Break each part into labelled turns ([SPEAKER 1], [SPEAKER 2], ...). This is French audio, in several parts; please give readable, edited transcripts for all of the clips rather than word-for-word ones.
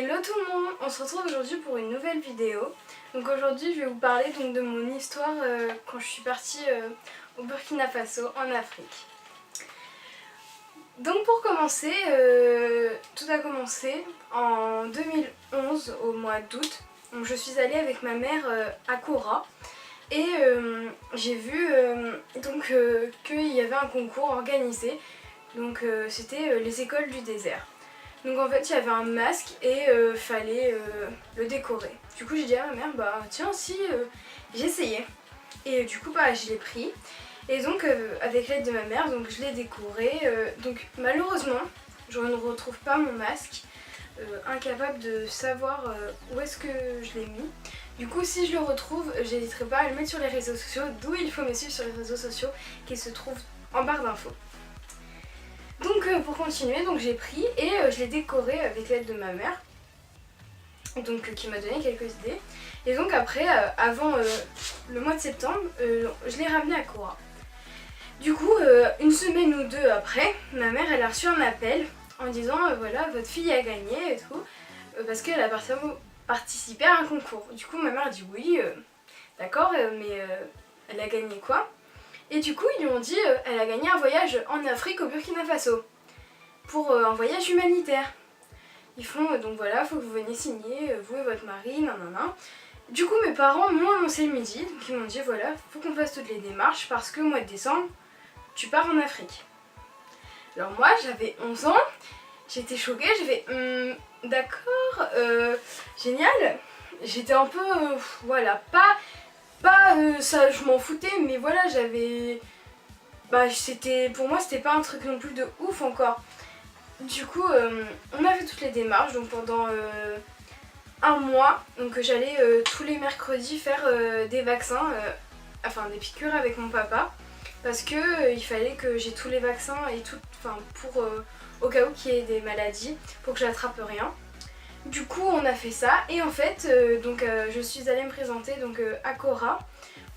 [SPEAKER 1] Hello tout le monde, on se retrouve aujourd'hui pour une nouvelle vidéo. Donc aujourd'hui je vais vous parler de mon histoire quand je suis partie au Burkina Faso en Afrique. Donc pour commencer, tout a commencé en 2011 au mois d'août. Donc je suis allée avec ma mère à Kora et j'ai vu qu'il y avait un concours organisé. Donc c'était les écoles du désert. Donc en fait il y avait un masque et fallait le décorer. Du coup j'ai dit à ma mère bah tiens si j'essayais. Et du coup bah je l'ai pris. Et donc avec l'aide de ma mère donc je l'ai décoré. Donc malheureusement je ne retrouve pas mon masque. Incapable de savoir où est-ce que je l'ai mis. Du coup si je le retrouve j'hésiterai pas à le mettre sur les réseaux sociaux. D'où il faut me suivre sur les réseaux sociaux qui se trouvent en barre d'infos. Donc pour continuer, donc j'ai pris et je l'ai décoré avec l'aide de ma mère, donc qui m'a donné quelques idées. Et donc après, avant le mois de septembre, je l'ai ramené à Kora. Du coup, une semaine ou deux après, ma mère elle a reçu un appel en disant voilà votre fille a gagné et tout, parce qu'elle a participé à un concours. Du coup ma mère a dit oui, d'accord, mais elle a gagné quoi? Et du coup ils lui ont dit elle a gagné un voyage en Afrique au Burkina Faso pour un voyage humanitaire. Ils font donc voilà, faut que vous veniez signer, vous et votre mari, nanana. Du coup mes parents m'ont annoncé le midi, donc ils m'ont dit voilà, faut qu'on fasse toutes les démarches parce que au mois de décembre, tu pars en Afrique. Alors moi j'avais 11 ans, j'étais choquée, j'ai fait d'accord, génial. J'étais un peu, voilà, pas ça je m'en foutais, mais voilà j'avais, pour moi c'était pas un truc non plus de ouf encore. Du coup on a fait toutes les démarches donc pendant un mois, donc j'allais tous les mercredis faire des vaccins, enfin des piqûres avec mon papa parce que il fallait que j'ai tous les vaccins et tout, enfin pour au cas où qu'il y ait des maladies pour que j'attrape rien. Du coup on a fait ça et en fait je suis allée me présenter donc à Kora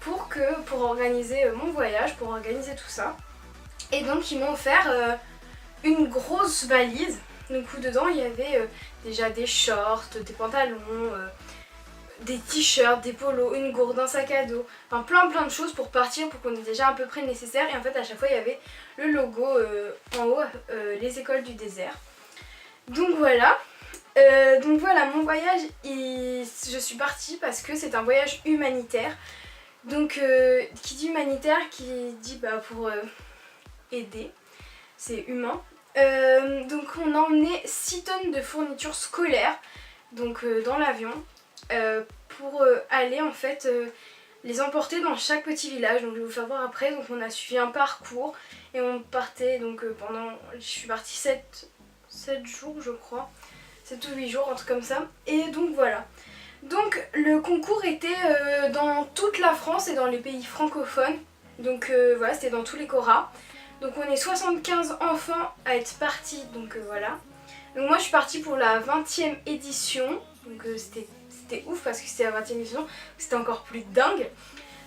[SPEAKER 1] pour organiser mon voyage, pour organiser tout ça. Et donc ils m'ont offert une grosse valise. Donc où dedans il y avait déjà des shorts, des pantalons, des t-shirts, des polos, une gourde, un sac à dos, enfin plein de choses pour partir, pour qu'on ait déjà à peu près le nécessaire. Et en fait à chaque fois il y avait le logo en haut, les écoles du désert. Donc voilà. Mon voyage, je suis partie parce que c'est un voyage humanitaire. Donc qui dit humanitaire, qui dit pour aider, c'est humain. Donc on a emmené 6 tonnes de fournitures scolaires donc, dans l'avion pour aller en fait les emporter dans chaque petit village. Donc je vais vous faire voir après. Donc on a suivi un parcours et on partait donc je suis partie 7 jours je crois. 7 ou 8 jours, un truc comme ça. Et donc voilà. Donc le concours était dans toute la France et dans les pays francophones. Donc voilà, c'était dans tous les Koras. Donc on est 75 enfants à être partis, donc voilà. Donc moi je suis partie pour la 20e édition. Donc c'était ouf parce que c'était la 20e édition, c'était encore plus dingue.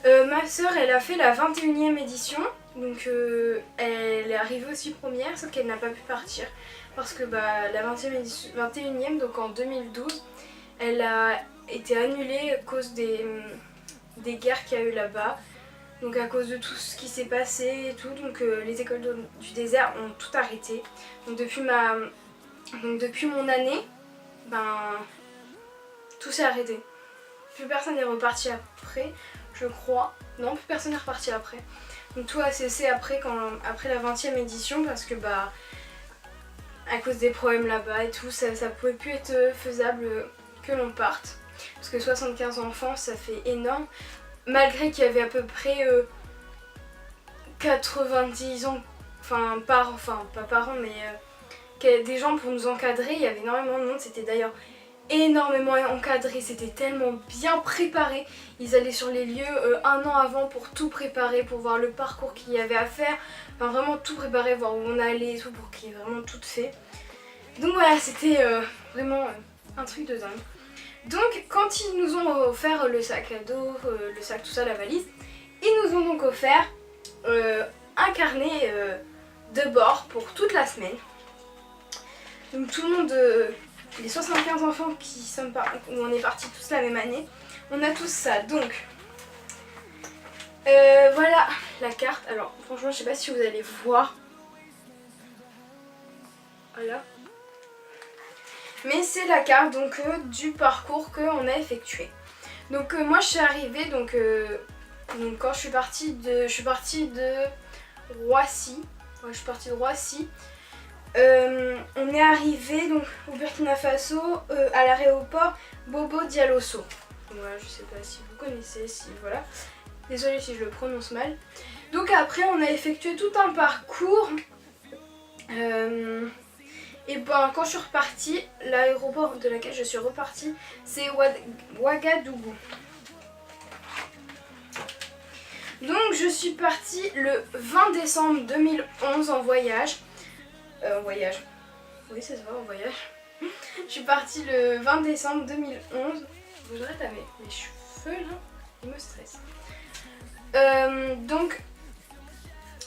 [SPEAKER 1] Ma soeur elle a fait la 21e édition. Donc elle est arrivée aussi première, sauf qu'elle n'a pas pu partir. Parce que la 21e, donc en 2012, elle a été annulée à cause des guerres qu'il y a eu là-bas. Donc à cause de tout ce qui s'est passé et tout, donc les écoles du désert ont tout arrêté. Donc depuis mon année, tout s'est arrêté. Plus personne n'est reparti après, je crois. Non, plus personne n'est reparti après. Donc tout a cessé après la 20e édition parce que à cause des problèmes là-bas et tout, ça pouvait plus être faisable que l'on parte. Parce que 75 enfants, ça fait énorme. Malgré qu'il y avait à peu près 90 ans, pas par an, mais des gens pour nous encadrer, il y avait énormément de monde, c'était d'ailleurs énormément encadré, c'était tellement bien préparé. Ils allaient sur les lieux un an avant pour tout préparer, pour voir le parcours qu'il y avait à faire, enfin vraiment tout préparer, voir où on allait et tout, pour qu'il y ait vraiment tout fait. Donc voilà, c'était vraiment un truc de dingue. Donc quand ils nous ont offert le sac à dos, le sac, tout ça, la valise, ils nous ont donc offert un carnet de bord pour toute la semaine. Donc tout le monde les 75 enfants où on est partis tous la même année, on a tous ça. Donc voilà la carte. Alors franchement je sais pas si vous allez voir. Voilà. Mais c'est la carte donc du parcours qu'on a effectué. Donc moi je suis arrivée donc quand je suis partie de Roissy. Ouais, je suis partie de Roissy. On est arrivé donc au Burkina Faso à l'aéroport Bobo Dioulasso. Voilà, je sais pas si vous connaissez, si voilà. Désolée si je le prononce mal. Donc après on a effectué tout un parcours. Et ben quand je suis repartie, l'aéroport de laquelle je suis repartie, c'est Ouagadougou. Donc je suis partie le 20 décembre 2011 en voyage. Oui c'est ça, en voyage. Je suis partie le 20 décembre 2011. Vous aurez mes cheveux là, ils me stressent. Donc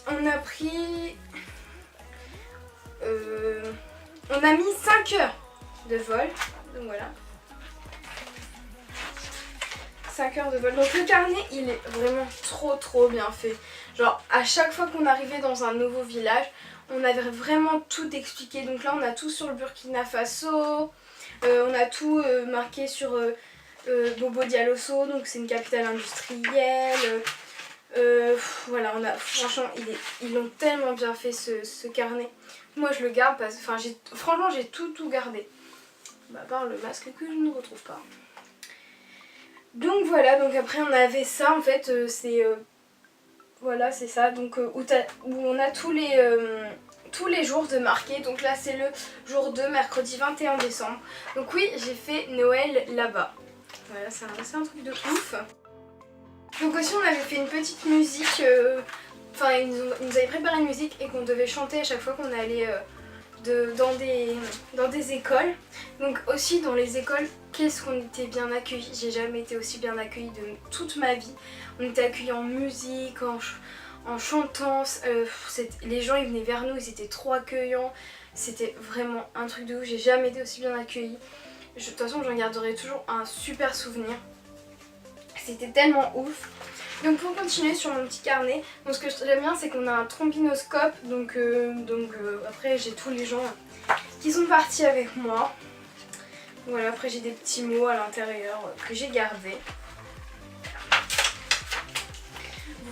[SPEAKER 1] on a pris... on a mis 5 heures de vol. Donc voilà. 5 heures de vol. Donc le carnet il est vraiment trop bien fait. Genre à chaque fois qu'on arrivait dans un nouveau village, on avait vraiment tout expliqué. Donc là on a tout sur le Burkina Faso. On a tout marqué sur Bobo Dioulasso. Donc c'est une capitale industrielle. Voilà, franchement ils l'ont tellement bien fait ce carnet. Moi je le garde parce que franchement j'ai tout gardé. Bah, à part le masque que je ne retrouve pas. Donc voilà, donc après on avait ça en fait, voilà c'est ça, donc où on a tous les jours de marquer. Donc là c'est le jour 2, mercredi 21 décembre. Donc oui, j'ai fait Noël là-bas. Voilà, c'est un truc de ouf. Donc aussi on avait fait une petite musique, ils nous avaient préparé une musique et qu'on devait chanter à chaque fois qu'on allait dans des écoles. Donc aussi dans les écoles, qu'est-ce qu'on était bien accueillis. J'ai jamais été aussi bien accueillie de toute ma vie. On était accueillis en musique, en chantant, les gens ils venaient vers nous, ils étaient trop accueillants. C'était vraiment un truc de ouf, j'ai jamais été aussi bien accueillie. De toute façon j'en garderai toujours un super souvenir. C'était tellement ouf. Donc pour continuer sur mon petit carnet, donc ce que j'aime bien c'est qu'on a un trombinoscope. Donc après j'ai tous les gens qui sont partis avec moi. Voilà, après j'ai des petits mots à l'intérieur que j'ai gardés.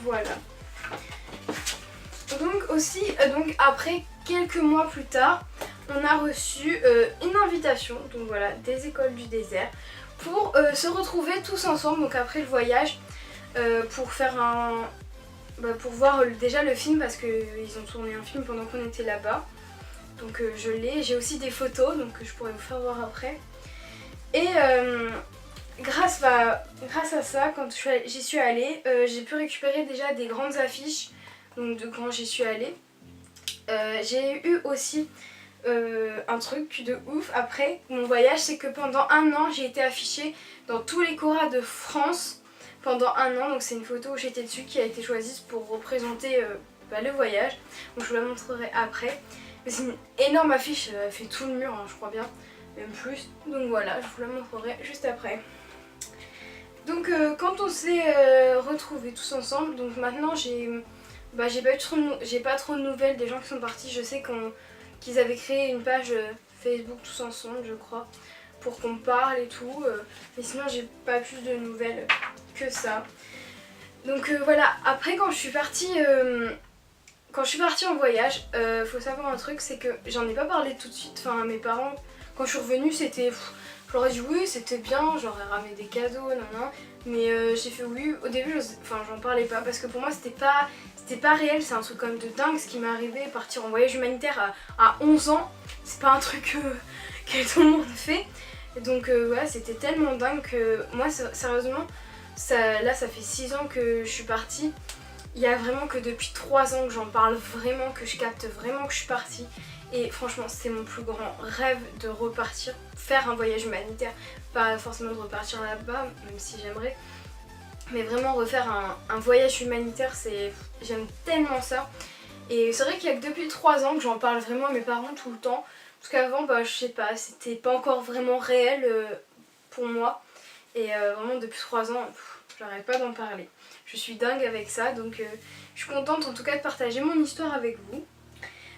[SPEAKER 1] Voilà. Donc aussi, après quelques mois plus tard, on a reçu une invitation, donc voilà, des écoles du désert, pour se retrouver tous ensemble, donc après le voyage, pour faire pour voir déjà le film, parce qu'ils ont tourné un film pendant qu'on était là-bas. Donc je l'ai, j'ai aussi des photos, donc je pourrais vous faire voir après. Et grâce à ça, quand j'y suis allée, j'ai pu récupérer déjà des grandes affiches, donc de quand j'y suis allée. J'ai eu aussi un truc de ouf après mon voyage, c'est que pendant un an j'ai été affichée dans tous les choras de France pendant un an. Donc c'est une photo où j'étais dessus qui a été choisie pour représenter le voyage. Donc je vous la montrerai après. Mais c'est une énorme affiche, elle fait tout le mur, hein, je crois bien, même plus. Donc voilà, je vous la montrerai juste après. Donc quand on s'est retrouvés tous ensemble, donc maintenant j'ai pas trop de nouvelles des gens qui sont partis. Je sais qu'ils avaient créé une page Facebook tous ensemble, je crois, pour qu'on parle et tout. Mais sinon j'ai pas plus de nouvelles que ça. Donc voilà, après quand je suis partie en voyage, faut savoir un truc, c'est que j'en ai pas parlé tout de suite. Enfin mes parents, quand je suis revenue, c'était... Je leur ai dit oui, c'était bien, j'aurais ramené des cadeaux, non. Mais j'ai fait oui, au début j'en parlais pas parce que pour moi c'était pas réel, c'est un truc comme de dingue ce qui m'est arrivé. Partir en voyage humanitaire à 11 ans, c'est pas un truc que tout le monde fait. Et donc ouais, c'était tellement dingue que moi sérieusement, là ça fait 6 ans que je suis partie. Il y a vraiment que depuis 3 ans que j'en parle vraiment, que je capte vraiment que je suis partie. Et franchement c'est mon plus grand rêve de repartir, faire un voyage humanitaire. Pas forcément de repartir là-bas, même si j'aimerais. Mais vraiment refaire un voyage humanitaire, j'aime tellement ça. Et c'est vrai qu'il y a que depuis 3 ans que j'en parle vraiment à mes parents tout le temps. Parce qu'avant, bah, je sais pas, c'était pas encore vraiment réel pour moi. Et vraiment depuis 3 ans, j'arrête pas d'en parler. Je suis dingue avec ça, donc je suis contente en tout cas de partager mon histoire avec vous.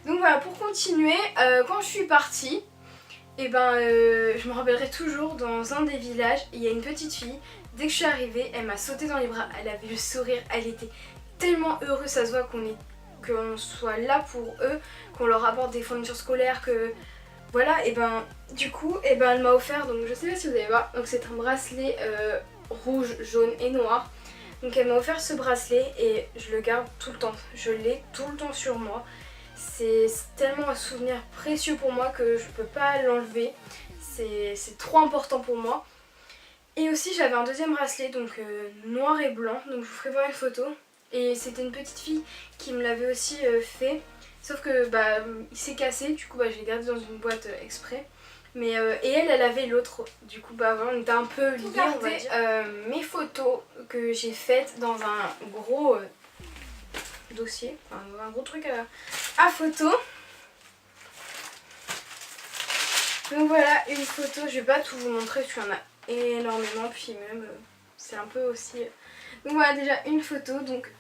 [SPEAKER 1] Donc voilà, pour continuer, quand je suis partie, et ben je me rappellerai toujours dans un des villages, il y a une petite fille, dès que je suis arrivée, elle m'a sauté dans les bras, elle avait le sourire, elle était tellement heureuse, ça se voit qu'on soit là pour eux, qu'on leur apporte des fournitures scolaires, que voilà, et ben du coup, et ben elle m'a offert, donc je sais pas si vous allez voir, donc c'est un bracelet rouge, jaune et noir. Donc elle m'a offert ce bracelet et je le garde tout le temps, je l'ai tout le temps sur moi. C'est tellement un souvenir précieux pour moi que je peux pas l'enlever, c'est trop important pour moi. Et aussi j'avais un deuxième bracelet, donc noir et blanc, donc je vous ferai voir une photo. Et c'était une petite fille qui me l'avait aussi fait, sauf que bah, il s'est cassé, du coup bah, je l'ai gardé dans une boîte exprès. Mais, et elle avait l'autre, du coup bah, voilà, on était un peu liés, on va dire. Mes photos que j'ai faites dans un gros dossier, enfin, un gros truc à photo. Donc voilà une photo, je vais pas tout vous montrer parce qu'il y en a énormément, puis même c'est un peu aussi... Donc voilà déjà une photo, donc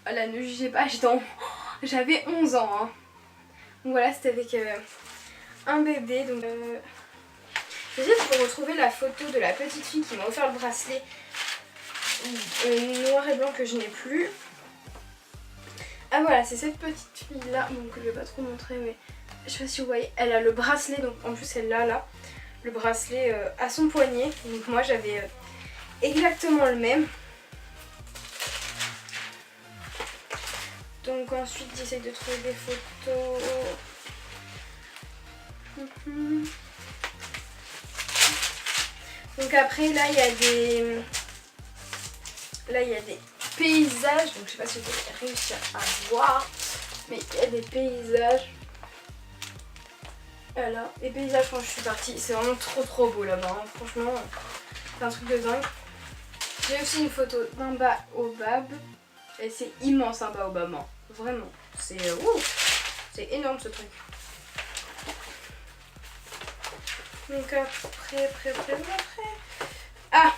[SPEAKER 1] voilà, ne jugez pas, j'avais 11 ans. Hein. Donc voilà, c'était avec un bébé. Donc j'essaie de vous retrouver la photo de la petite fille qui m'a offert le bracelet noir et blanc que je n'ai plus. Ah voilà, c'est cette petite fille là, donc je vais pas trop montrer, mais je sais pas si vous voyez, elle a le bracelet, donc en plus elle l'a là, le bracelet à son poignet. Donc moi j'avais exactement le même. Donc ensuite j'essaie de trouver des photos. Donc après là il y a des... Là il y a des paysages, donc je sais pas si vous avez réussi à voir, mais il y a des paysages. Voilà, les paysages quand je suis partie, c'est vraiment trop beau là-bas, hein. Franchement, c'est un truc de dingue. J'ai aussi une photo d'un baobab, et c'est immense un baobab, hein. Vraiment, c'est énorme ce truc. Donc après. Ah,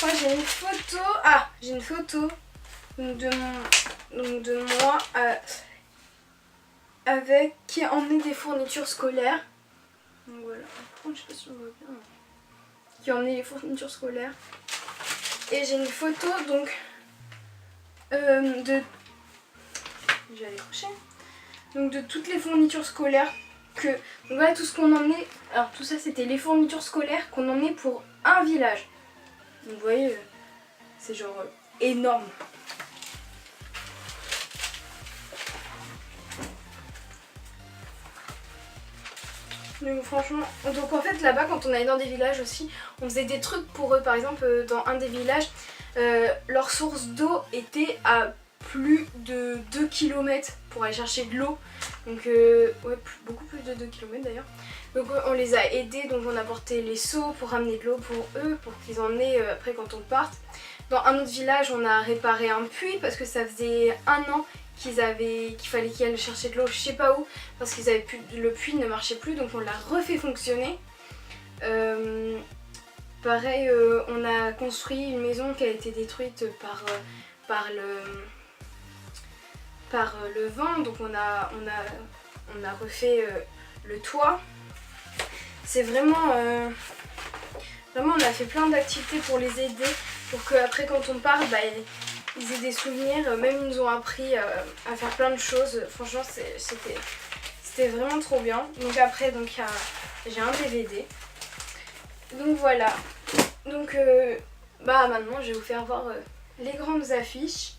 [SPEAKER 1] moi j'ai une photo. Ah, j'ai une photo de moi avec qui a emmené des fournitures scolaires. Donc voilà. Je sais pas si on voit bien. Qui a emmené les fournitures scolaires. Et j'ai une photo donc de. J'ai décroché. Donc de toutes les fournitures scolaires que. Donc voilà tout ce qu'on emmenait. Alors tout ça c'était les fournitures scolaires qu'on emmenait pour un village. Donc vous voyez, c'est genre énorme. Donc franchement, donc en fait là-bas quand on allait dans des villages aussi, on faisait des trucs pour eux. Par exemple dans un des villages, leur source d'eau était à plus de 2 km pour aller chercher de l'eau. Donc ouais, beaucoup plus de 2 km d'ailleurs. Donc on les a aidés, donc on a porté les seaux pour ramener de l'eau pour eux, pour qu'ils en aient après quand on parte. Dans un autre village on a réparé un puits parce que ça faisait 1 an qu'il fallait qu'ils aillent chercher de l'eau je sais pas où, parce qu'ils avaient plus, le puits ne marchait plus, donc on l'a refait fonctionner. Pareil, on a construit une maison qui a été détruite par le vent, donc on a refait le toit. C'est vraiment, on a fait plein d'activités pour les aider, pour qu'après quand on part, bah, ils aient des souvenirs, même ils nous ont appris à faire plein de choses. Franchement c'était vraiment trop bien. Donc après j'ai un DVD. Donc voilà. Donc bah maintenant je vais vous faire voir les grandes affiches.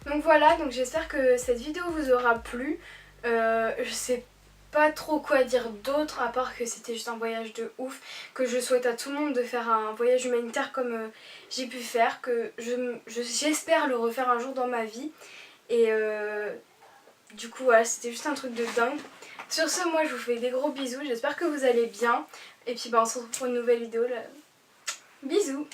[SPEAKER 1] Donc voilà, donc j'espère que cette vidéo vous aura plu. Je sais pas trop quoi dire d'autre à part que c'était juste un voyage de ouf, que je souhaite à tout le monde de faire un voyage humanitaire comme j'ai pu faire, que j'espère le refaire un jour dans ma vie. Et du coup voilà, c'était juste un truc de dingue. Sur ce, moi je vous fais des gros bisous, j'espère que vous allez bien. Et puis bah, on se retrouve pour une nouvelle vidéo là. Bisous.